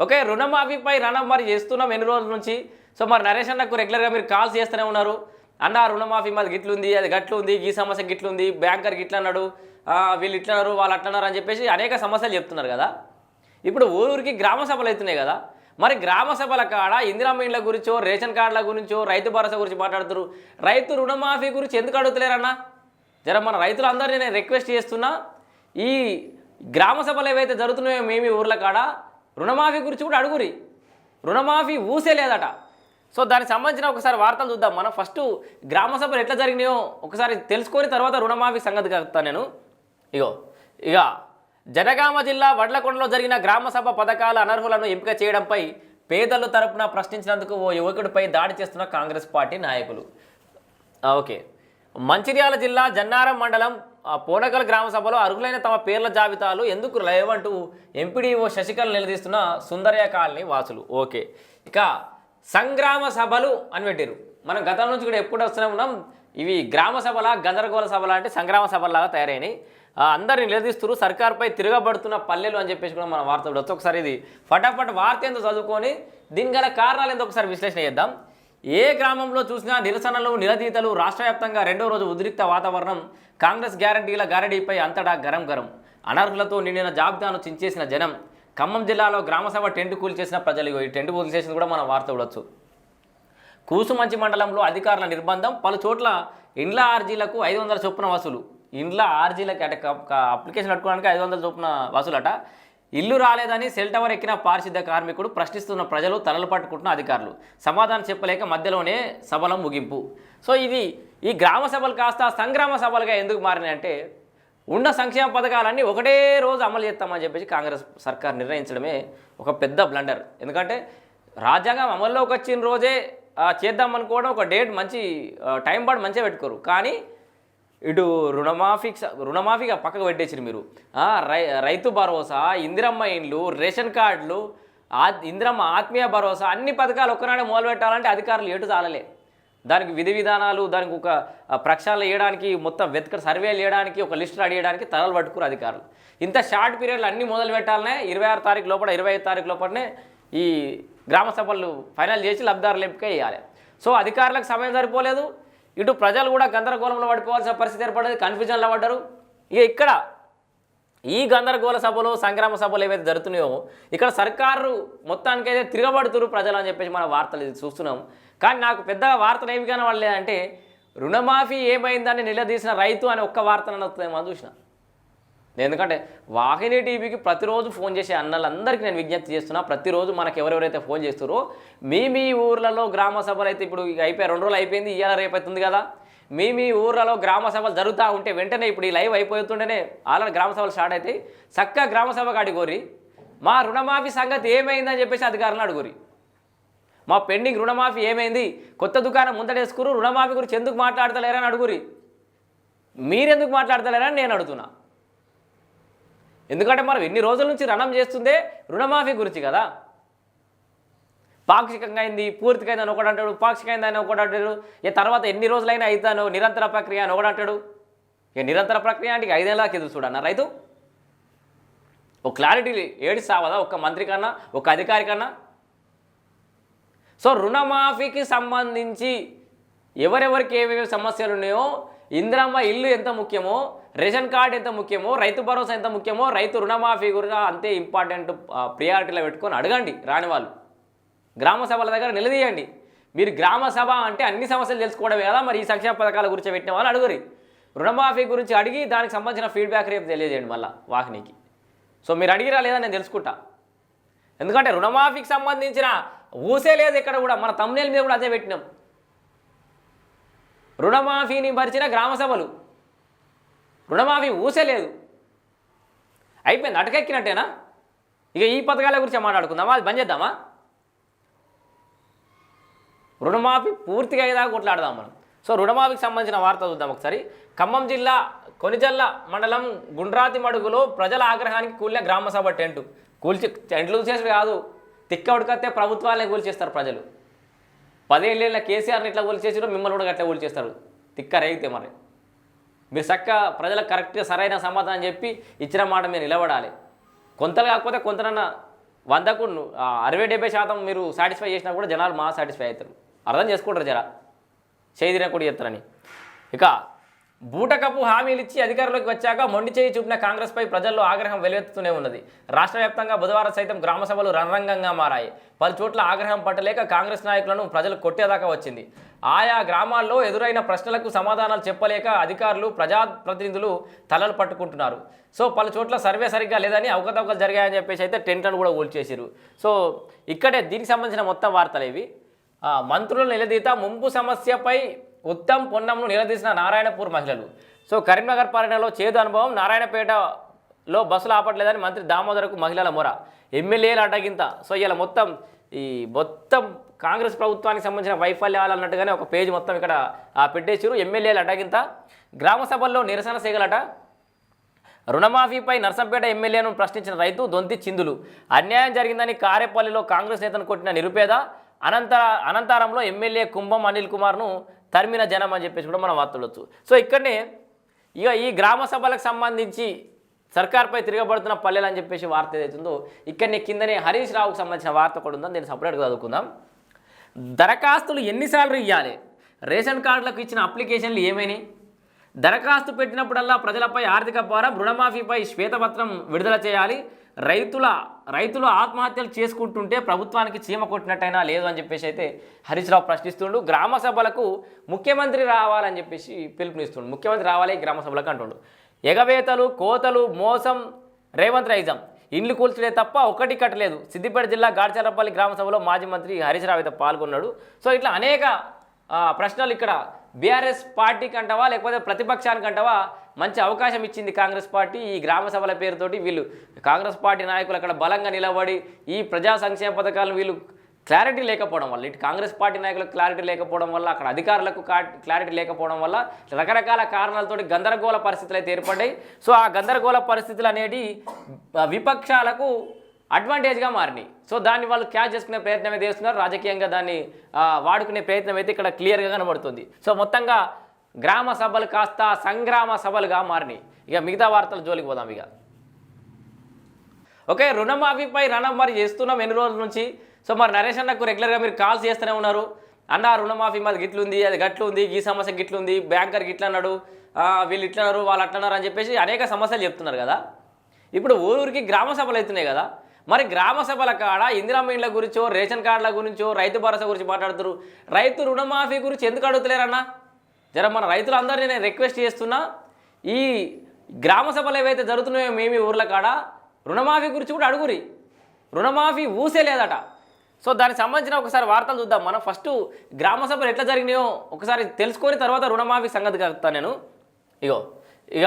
Okay, రుణమాఫీపై రణం మరి చేస్తున్నాం ఎన్ని రోజుల నుంచి. సో మరి నరేష్ అన్నకు రెగ్యులర్గా మీరు కాల్స్ చేస్తూనే ఉన్నారు. అన్న రుణమాఫీ మాది గిట్లుంది, అది గట్లుంది, ఈ సమస్య గిట్లుంది, బ్యాంకర్ గిట్ల అన్నాడు, వీళ్ళు ఇట్లన్నారు, వాళ్ళు అట్లన్నారు అని చెప్పేసి అనేక సమస్యలు చెప్తున్నారు కదా. ఇప్పుడు ఊరికి గ్రామ సభలు అవుతున్నాయి కదా. మరి గ్రామ సభల కాడ ఇందిరమ్మ ఇండ్ల గురించో, రేషన్ కార్డుల గురించో, రైతు భరోసా గురించి మాట్లాడుతున్నారు. రైతు రుణమాఫీ గురించి ఎందుకు అడుగుతలేరన్నా? జర మన రైతులందరినీ నేను రిక్వెస్ట్ చేస్తున్నా, ఈ గ్రామ సభలు ఏవైతే జరుగుతున్నాయో మేమీ ఊర్ల కాడ రుణమాఫీ గురించి కూడా అడుగురి. రుణమాఫీ ఊసే లేదట. సో దానికి సంబంధించిన ఒకసారి వార్తలు చూద్దాం. మనం ఫస్ట్ గ్రామ సభలు ఎట్లా జరిగినాయో ఒకసారి తెలుసుకొని తర్వాత రుణమాఫీ సంగతి కలుగుతాను నేను. ఇక జనగామ జిల్లా వడ్లకొండలో జరిగిన గ్రామ సభ పథకాల అనర్హులను ఎంపిక చేయడంపై పేదల తరపున ప్రశ్నించినందుకు ఓ యువకుడిపై దాడి చేస్తున్న కాంగ్రెస్ పార్టీ నాయకులు. ఓకే, మంచిర్యాల జిల్లా జన్నారం మండలం పోనకల్ గ్రామ సభలో అర్హులైన తమ పేర్ల జాబితాలు ఎందుకు లేవంటూ ఎంపీడీఓ శశికళ నిలదీస్తున్న సుందరయ్య కాలనీ వాసులు. ఓకే, ఇక సంగ్రామ సభలు అని పెట్టారు. మనం గతం నుంచి కూడా ఎప్పుడు వస్తూనే ఉన్నాం. ఇవి గ్రామ సభల, గందరగోళ సభల అంటే సంగ్రామ సభల్లాగా తయారైనాయి. అందరిని నిలదీస్తున్నారు. సర్కార్పై తిరగబడుతున్న పల్లెలు అని చెప్పేసి కూడా మన వార్త చూడవచ్చు. ఒకసారి ఇది ఫటాఫట్ వార్త ఏందో చదువుకొని దీని గల కారణాలు ఏందో ఒకసారి విశ్లేషణ చేద్దాం. ఏ గ్రామంలో చూసినా నిరసనలు, నిలదీతలు. రాష్ట్ర వ్యాప్తంగా రెండో రోజు ఉద్రిక్త వాతావరణం. కాంగ్రెస్ గ్యారంటీల గారడీపై అంతటా గరం గరం. అనర్హులతో నిండిన జాబితాను చించేసిన జనం. ఖమ్మం జిల్లాలో గ్రామసభ టెంట్ కూల్చేసిన ప్రజలు. ఈ టెంట్ కూల్చేసింది కూడా మనం వార్త చూడవచ్చు. కూసుమంచి మండలంలో అధికారుల నిర్బంధం. పలు చోట్ల ఇండ్ల ఆర్జీలకు 500 చొప్పున వసూలు. ఇండ్ల ఆర్జీలకి అంటే అప్లికేషన్ కట్టుకోవడానికి 500 చొప్పున వసూలట. ఇల్లు రాలేదని సెల్ టవర్ ఎక్కిన పారిశుద్ధ కార్మికుడు. ప్రశ్నిస్తున్న ప్రజలు, తలలు పట్టుకుంటున్న అధికారులు. సమాధానం చెప్పలేక మధ్యలోనే సభల ముగింపు. సో ఇది ఈ గ్రామ సభలు కాస్త సంగ్రామ సభలుగా ఎందుకు మారినాయంటే ఉన్న సంక్షేమ పథకాలన్నీ ఒకటే రోజు అమలు చేస్తామని చెప్పేసి కాంగ్రెస్ సర్కార్ నిర్ణయించడమే ఒక పెద్ద బ్లండర్. ఎందుకంటే రాజ్యాంగం అమల్లోకి వచ్చిన రోజే చేద్దామనుకోవడం, ఒక డేట్ మంచి టైం పాటు మంచిగా పెట్టుకోరు. కానీ ఇటు రుణమాఫీగా పక్కకు పెట్టేసారు మీరు. రైతు భరోసా, ఇందిరమ్మ ఇండ్లు, రేషన్ కార్డులు, ఇందిరమ్మ ఆత్మీయ భరోసా, అన్ని పథకాలు ఒక్కనాడే మొదలు పెట్టాలంటే అధికారులు ఎటు చాలలే. దానికి విధి విధానాలు, దానికి ఒక ప్రక్షాళన చేయడానికి, మొత్తం సర్వేలు చేయడానికి, ఒక లిస్ట్ రెడీ చేయడానికి తలలు పట్టుకురు అధికారులు. ఇంత షార్ట్ పీరియడ్లో అన్నీ మొదలు పెట్టాలనే 26 తారీఖు లోపల, 25 తారీఖు లోపలనే ఈ గ్రామ సభలు ఫైనల్ చేసి లబ్ధిదారులు ఎంపిక చేయాలి. సో అధికారులకు సమయం సరిపోలేదు. ఇటు ప్రజలు కూడా గందరగోళంలో పడిపోవాల్సిన పరిస్థితి ఏర్పడేది, కన్ఫ్యూజన్లో పడ్డారు. ఇక్కడ ఈ గందరగోళ సభలు, సంగ్రామ సభలు ఏవైతే జరుగుతున్నాయో ఇక్కడ సర్కారు మొత్తానికైతే తిరగబడుతున్నారు ప్రజలు అని చెప్పేసి మన వార్తలు చూస్తున్నాం. కానీ నాకు పెద్దగా వార్తలు ఏమి కనబడలేదంటే రుణమాఫీ ఏమైందని నిలదీసిన రైతు అని ఒక్క వార్తను వస్తుందేమో చూసిన. ఎందుకంటే వాహిని టీవీకి ప్రతిరోజు ఫోన్ చేసే అన్నలందరికీ నేను విజ్ఞప్తి చేస్తున్నా. ప్రతిరోజు మనకు ఎవరెవరైతే ఫోన్ చేస్తారో మీ ఊర్లలో గ్రామ సభలు అయితే ఇప్పుడు అయిపోయి 2 రోజులు అయిపోయింది, ఇవాళ రేపు అవుతుంది కదా. మీ ఊర్లలో గ్రామ సభలు జరుగుతూ ఉంటే వెంటనే ఇప్పుడు ఈ లైవ్ అయిపోతుంటేనే ఆల్రెడీ గ్రామ సభలు స్టార్ట్ అవుతాయి. చక్కగా గ్రామ సభకు అడుగురి మా రుణమాఫీ సంగతి ఏమైందని చెప్పేసి అధికారులను అడుగురి. మా పెండింగ్ రుణమాఫీ ఏమైంది, కొత్త దుకాణం ముందడేసుకురు, రుణమాఫీ గురించి ఎందుకు మాట్లాడతలేరని అడుగురి. మీరెందుకు మాట్లాడతలేరని నేను అడుగుతున్నా. ఎందుకంటే మనం ఎన్ని రోజుల నుంచి రణం చేస్తుందే రుణమాఫీ గురించి కదా. పాక్షికంగా అయింది, పూర్తిగా అయిందని ఒకటి అంటాడు, పాక్షికమైందని ఒకటి అంటాడు. తర్వాత ఎన్ని రోజులైనా అవుతాను, నిరంతర ప్రక్రియ అని ఒకటి అంటాడు. నిరంతర ప్రక్రియ అంటే 5 ఏళ్ళకి ఎదురు చూడన్న రైతు. ఒక క్లారిటీ ఏడి సావదా ఒక్క మంత్రి కన్నా, ఒక అధికారి కన్నా. సో రుణమాఫీకి సంబంధించి ఎవరెవరికి ఏవేవి సమస్యలు ఉన్నాయో, ఇందిరమ్మ ఇల్లు ఎంత ముఖ్యమో, రేషన్ కార్డు ఎంత ముఖ్యమో, రైతు భరోసా ఎంత ముఖ్యమో, రైతు రుణమాఫీ కూడా అంతే ఇంపార్టెంట్ ప్రియారిటీలో పెట్టుకొని అడగండి. రాని వాళ్ళు గ్రామ సభల దగ్గర నిలదీయండి. మీరు గ్రామ సభ అంటే అన్ని సమస్యలు తెలుసుకోవడమే కదా. మరి ఈ సంక్షేమ పథకాల గురించి పెట్టిన వాళ్ళు అడుగురి. రుణమాఫీ గురించి అడిగి దానికి సంబంధించిన ఫీడ్బ్యాక్ రేపు తెలియజేయండి మళ్ళీ వాహినికి. సో మీరు అడిగిరా లేదా నేను తెలుసుకుంటా. ఎందుకంటే రుణమాఫీకి సంబంధించిన ఊసే లేదు ఇక్కడ కూడా. మన తమ్నేల్ మీద కూడా అదే పెట్టినాం. రుణమాఫీని పరిచిన గ్రామ సభలు, రుణమాఫీ ఊసే లేదు. అయిపోయింది, అటకెక్కినట్టేనా. ఇక ఈ పథకాల గురించి మాట్లాడుకుందామా, అది బంద్ చేద్దామా? రుణమాఫీ పూర్తిగా అయ్యేదాకా కొట్లాడదాం మనం. సో రుణమాఫీకి సంబంధించిన వార్త చూద్దాం ఒకసారి. ఖమ్మం జిల్లా కొనిజల్ల మండలం గుండ్రాతి మడుగులో ప్రజల ఆగ్రహానికి కూలిన గ్రామ సభ టెంట్లు చేసేది కాదు, తిక్క ఉడకతే ప్రభుత్వాలనే కూల్చేస్తారు ప్రజలు. 10 ఏళ్ళ కేసీఆర్ని ఇట్లా కూల్చేసారు, మిమ్మల్ని కూడా అట్లా కూల్చేస్తారు. తిక్క రేగితే మరి మీరు చక్కగా ప్రజలకు కరెక్ట్గా సరైన సమాధానం చెప్పి ఇచ్చిన మాట మీరు నిలబడాలి. కొంతలు కాకపోతే కొంతనన్నా 100కు 60-70% మీరు సాటిస్ఫై చేసినా కూడా జనాలు మా సాటిస్ఫై అవుతారు. అర్థం చేసుకుంటారు జరా చేదిన కూడా చేస్తారని. ఇక బూటకపు హామీలు ఇచ్చి అధికారంలోకి వచ్చాక మొండి చేయి చూపిన కాంగ్రెస్పై ప్రజల్లో ఆగ్రహం వెలువెత్తుతూనే ఉన్నది. రాష్ట్ర వ్యాప్తంగా బుధవారం సైతం గ్రామ సభలు రణరంగంగా మారాయి. పలు చోట్ల ఆగ్రహం పట్టలేక కాంగ్రెస్ నాయకులను ప్రజలు కొట్టేదాకా వచ్చింది. ఆయా గ్రామాల్లో ఎదురైన ప్రశ్నలకు సమాధానాలు చెప్పలేక అధికారులు ప్రజాప్రతినిధులు తలలు పట్టుకుంటున్నారు. సో పలు చోట్ల సర్వే సరిగ్గా లేదని అవకతవకలు జరిగాయని చెప్పేసి అయితే టెంట్లను కూడా ఊల్చేసారు. సో ఇక్కడే దీనికి సంబంధించిన మొత్తం వార్తలు ఇవి. మంత్రుల నిలదీత ముంపు సమస్యపై ఉత్తమ్ పొన్నంను నిలదీసిన నారాయణపూర్ మహిళలు. సో కరీంనగర్ పర్యటనలో చేదు అనుభవం, నారాయణపేటలో బస్సులు ఆపట్లేదని మంత్రి దామోదరకు మహిళల మొర, ఎమ్మెల్యేల అడ్డగింత. సో ఇలా మొత్తం కాంగ్రెస్ ప్రభుత్వానికి సంబంధించిన వైఫల్యాలు అన్నట్టుగానే ఒక పేజ్ మొత్తం ఇక్కడ పెట్టేసారు. ఎమ్మెల్యేల అడ్డగింత, గ్రామ సభల్లో నిరసన సేగలట, రుణమాఫీపై నర్సంపేట ఎమ్మెల్యేను ప్రశ్నించిన రైతు దొంతి చిందులు, అన్యాయం జరిగిందని కారేపల్లిలో కాంగ్రెస్ నేతను కొట్టిన నిరుపేద, అనంతరంలో ఎమ్మెల్యే కుంభం అనిల్ కుమార్ను తరిమిన జనం అని చెప్పేసి కూడా మనం వార్తలొచ్చు. సో ఇక్కడనే ఇక ఈ గ్రామ సభలకు సంబంధించి సర్కార్పై తిరగబడుతున్న పల్లెలు అని చెప్పేసి వార్త ఏదైతుందో ఇక్కడనే కిందనే హరీష్ రావుకు సంబంధించిన వార్త కూడా ఉందని నేను సపరేట్గా చదువుకుందాం. దరఖాస్తులు ఎన్నిసార్లు ఇవ్వాలి, రేషన్ కార్డులకు ఇచ్చిన అప్లికేషన్లు ఏమైనాయి, దరఖాస్తు పెట్టినప్పుడల్లా ప్రజలపై ఆర్థిక భారం, రుణమాఫీపై శ్వేతపత్రం విడుదల చేయాలి, రైతులు ఆత్మహత్యలు చేసుకుంటుంటే ప్రభుత్వానికి చీమ కొట్టినట్టయినా లేదు అని చెప్పేసి అయితే హరీష్ రావు ప్రశ్నిస్తుండు. గ్రామ సభలకు ముఖ్యమంత్రి రావాలని చెప్పేసి పిలుపునిస్తుండు. ముఖ్యమంత్రి రావాలి గ్రామ సభలకు అంటుండు. ఎగవేతలు, కోతలు, మోసం, రేవంత్ రైజం, ఇండ్లు కూల్చడే తప్ప ఒకటి కట్టలేదు. సిద్దిపేట జిల్లా గాడ్చర్లపల్లి గ్రామ సభలో మాజీ మంత్రి హరీష్ రావు అయితే పాల్గొన్నాడు. సో ఇట్లా అనేక ప్రశ్నలు ఇక్కడ బీఆర్ఎస్ పార్టీకి అంటవా లేకపోతే ప్రతిపక్షానికి అంటవా మంచి అవకాశం ఇచ్చింది కాంగ్రెస్ పార్టీ. ఈ గ్రామ సభల పేరుతోటి వీళ్ళు కాంగ్రెస్ పార్టీ నాయకులు అక్కడ బలంగా నిలబడి ఈ ప్రజా సంక్షేమ పథకాలను వీళ్ళు క్లారిటీ లేకపోవడం వల్ల, ఇటు కాంగ్రెస్ పార్టీ నాయకులకు క్లారిటీ లేకపోవడం వల్ల, అక్కడ అధికారులకు క్లారిటీ లేకపోవడం వల్ల రకరకాల కారణాలతోటి గందరగోళ పరిస్థితులు అయితే ఏర్పడ్డాయి. సో ఆ గందరగోళ పరిస్థితులు అనేవి విపక్షాలకు అడ్వాంటేజ్గా మారినాయి. సో దాన్ని వాళ్ళు క్యాచ్ చేసుకునే ప్రయత్నం అయితే చేస్తున్నారు. రాజకీయంగా దాన్ని వాడుకునే ప్రయత్నం అయితే ఇక్కడ క్లియర్గా కనబడుతుంది. సో మొత్తంగా గ్రామ సభలు కాస్త సంగ్రామ సభలుగా మారినాయి. ఇక మిగతా వార్తల జోలికి పోదాం. ఇక ఓకే, రుణమాఫీపై రణం మరి చేస్తున్నాం ఎన్ని రోజుల నుంచి. సో మరి నరేష్ అన్నకు రెగ్యులర్గా మీరు కాల్స్ చేస్తూనే ఉన్నారు. అన్న రుణమాఫీ మాది గిట్లుంది, అది గట్లుంది, ఈ సమస్య గిట్లుంది, బ్యాంకర్ గిట్ల అన్నాడు, వీళ్ళు ఇట్లన్నారు, వాళ్ళు అట్లన్నారు అని చెప్పేసి అనేక సమస్యలు చెప్తున్నారు కదా. ఇప్పుడు ఊరికి గ్రామ సభలు అవుతున్నాయి కదా. మరి గ్రామ సభల కాడ ఇందిరమ్మ ఇండ్ల గురించో, రేషన్ కార్డుల గురించో, రైతు భరోసా గురించి మాట్లాడుతారు. రైతు రుణమాఫీ గురించి ఎందుకు అడుగుతలేరన్నా? జర మన రైతులందరినీ నేను రిక్వెస్ట్ చేస్తున్నా, ఈ గ్రామ సభలు ఏవైతే జరుగుతున్నాయో మేమీ ఊర్ల కాడ రుణమాఫీ గురించి కూడా అడుగురి. రుణమాఫీ ఊసే లేదట. సో దానికి సంబంధించిన ఒకసారి వార్తలు చూద్దాం. మనం ఫస్ట్ గ్రామ సభలు ఎట్లా జరిగినాయో ఒకసారి తెలుసుకొని తర్వాత రుణమాఫీ సంగతి కలుగుతాను నేను. ఇక